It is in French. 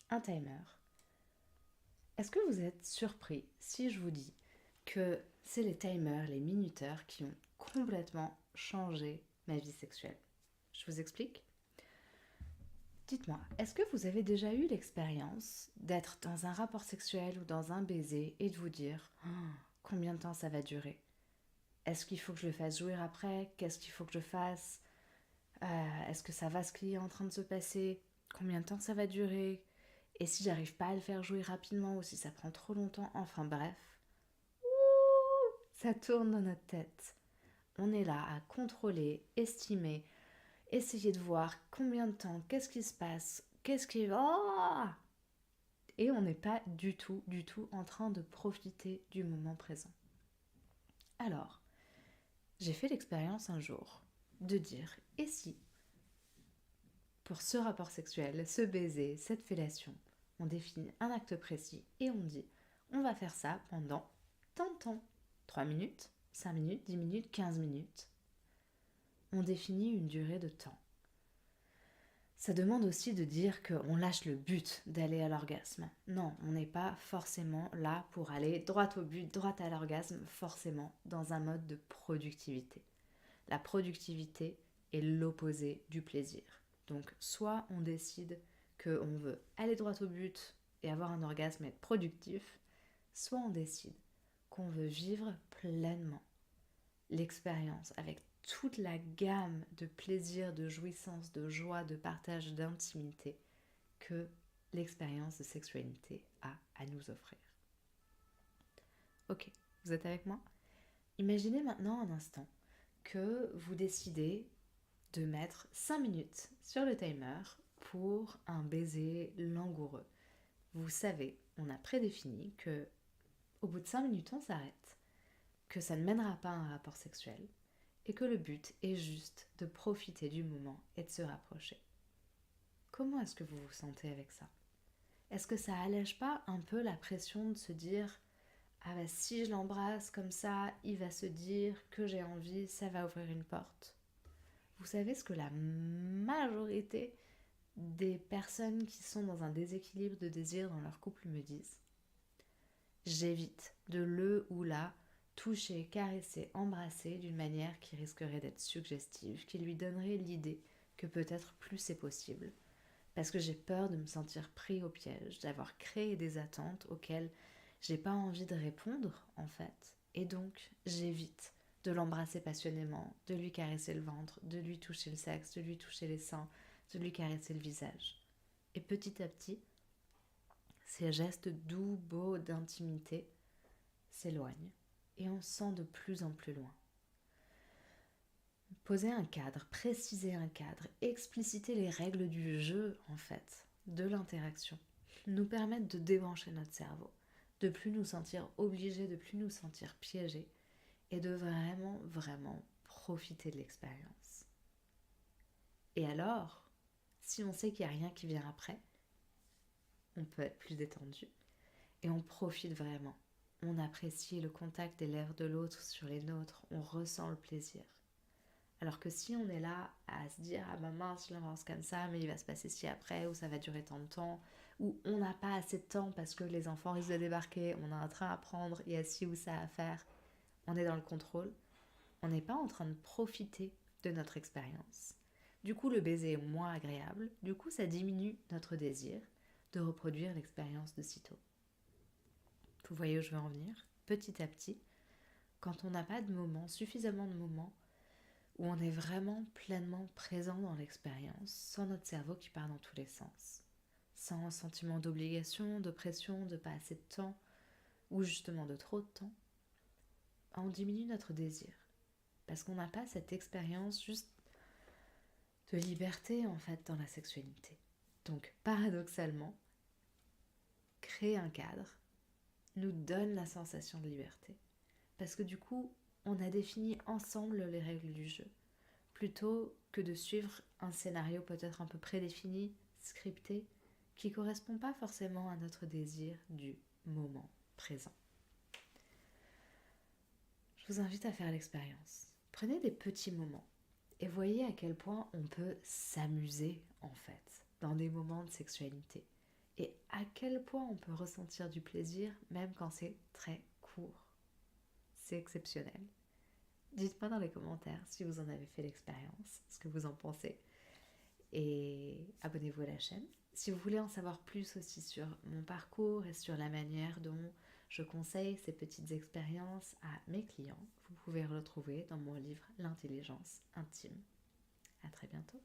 un timer. Est-ce que vous êtes surpris si je vous dis que c'est les timers, les minuteurs qui ont complètement changé ma vie sexuelle? Je vous explique. Dites-moi, est-ce que vous avez déjà eu l'expérience d'être dans un rapport sexuel ou dans un baiser et de vous dire combien de temps ça va durer? Est-ce qu'il faut que je le fasse jouir après? Qu'est-ce qu'il faut que je fasse? Est-ce que ça va ce qui est en train de se passer? Combien de temps ça va durer? Et si j'arrive pas à le faire jouer rapidement ou si ça prend trop longtemps? Enfin bref, ça tourne dans notre tête. On est là à contrôler, estimer, essayer de voir combien de temps, qu'est-ce qui se passe, qu'est-ce qui... Oh, et on n'est pas du tout en train de profiter du moment présent. Alors, j'ai fait l'expérience un jour de dire, et si, pour ce rapport sexuel, ce baiser, cette fellation, on définit un acte précis et on dit, on va faire ça pendant tant de temps. 3 minutes, 5 minutes, 10 minutes, 15 minutes. On définit une durée de temps. Ça demande aussi de dire qu'on lâche le but d'aller à l'orgasme. Non, on n'est pas forcément là pour aller droit au but, droit à l'orgasme, forcément dans un mode de productivité. La productivité est l'opposé du plaisir. Donc soit on décide qu'on veut aller droit au but et avoir un orgasme et être productif, soit on décide qu'on veut vivre pleinement l'expérience avec toute la gamme de plaisir, de jouissance, de joie, de partage, d'intimité que l'expérience de sexualité a à nous offrir. Ok, vous êtes avec moi? Imaginez maintenant un instant que vous décidez de mettre 5 minutes sur le timer pour un baiser langoureux. Vous savez, on a prédéfini que au bout de 5 minutes on s'arrête, que ça ne mènera pas à un rapport sexuel et que le but est juste de profiter du moment et de se rapprocher. Comment est-ce que vous vous sentez avec ça? Est-ce que ça allège pas un peu la pression de se dire ah bah si je l'embrasse comme ça, il va se dire que j'ai envie, ça va ouvrir une porte? Vous savez ce que la majorité des personnes qui sont dans un déséquilibre de désir dans leur couple me disent? J'évite de le ou la toucher, caresser, embrasser d'une manière qui risquerait d'être suggestive, qui lui donnerait l'idée que peut-être plus c'est possible. Parce que j'ai peur de me sentir pris au piège, d'avoir créé des attentes auxquelles j'ai pas envie de répondre en fait. Et donc j'évite de l'embrasser passionnément, de lui caresser le ventre, de lui toucher le sexe, de lui toucher les seins, de lui caresser le visage. Et petit à petit, ces gestes doux, beaux, d'intimité s'éloignent et on sent de plus en plus loin. Poser un cadre, préciser un cadre, expliciter les règles du jeu en fait, de l'interaction, nous permettent de débrancher notre cerveau, de plus nous sentir obligés, de plus nous sentir piégés et de vraiment, vraiment profiter de l'expérience. Et alors, si on sait qu'il n'y a rien qui vient après, on peut être plus détendu et on profite vraiment. On apprécie le contact des lèvres de l'autre sur les nôtres, on ressent le plaisir. Alors que si on est là à se dire ah bah mince je l'avance comme ça mais il va se passer ci après ou ça va durer tant de temps ou on n'a pas assez de temps parce que les enfants risquent de débarquer, on a un train à prendre, il y a ci ou ça à faire, on est dans le contrôle, on n'est pas en train de profiter de notre expérience. Du coup le baiser est moins agréable, du coup ça diminue notre désir de reproduire l'expérience de sitôt. Vous voyez où je veux en venir? Petit à petit, quand on n'a pas de moment, suffisamment de moments où on est vraiment pleinement présent dans l'expérience, sans notre cerveau qui part dans tous les sens, sans sentiment d'obligation, de pression, de pas assez de temps, ou justement de trop de temps, on diminue notre désir, parce qu'on n'a pas cette expérience juste de liberté en fait dans la sexualité. Donc paradoxalement, créer un cadre nous donne la sensation de liberté, parce que du coup, on a défini ensemble les règles du jeu, plutôt que de suivre un scénario peut-être un peu prédéfini, scripté, qui ne correspond pas forcément à notre désir du moment présent. Je vous invite à faire l'expérience. Prenez des petits moments et voyez à quel point on peut s'amuser en fait dans des moments de sexualité et à quel point on peut ressentir du plaisir même quand c'est très court. C'est exceptionnel. Dites-moi dans les commentaires si vous en avez fait l'expérience, ce que vous en pensez. Et abonnez-vous à la chaîne. Si vous voulez en savoir plus aussi sur mon parcours et sur la manière dont je conseille ces petites expériences à mes clients, vous pouvez le retrouver dans mon livre L'intelligence intime. À très bientôt.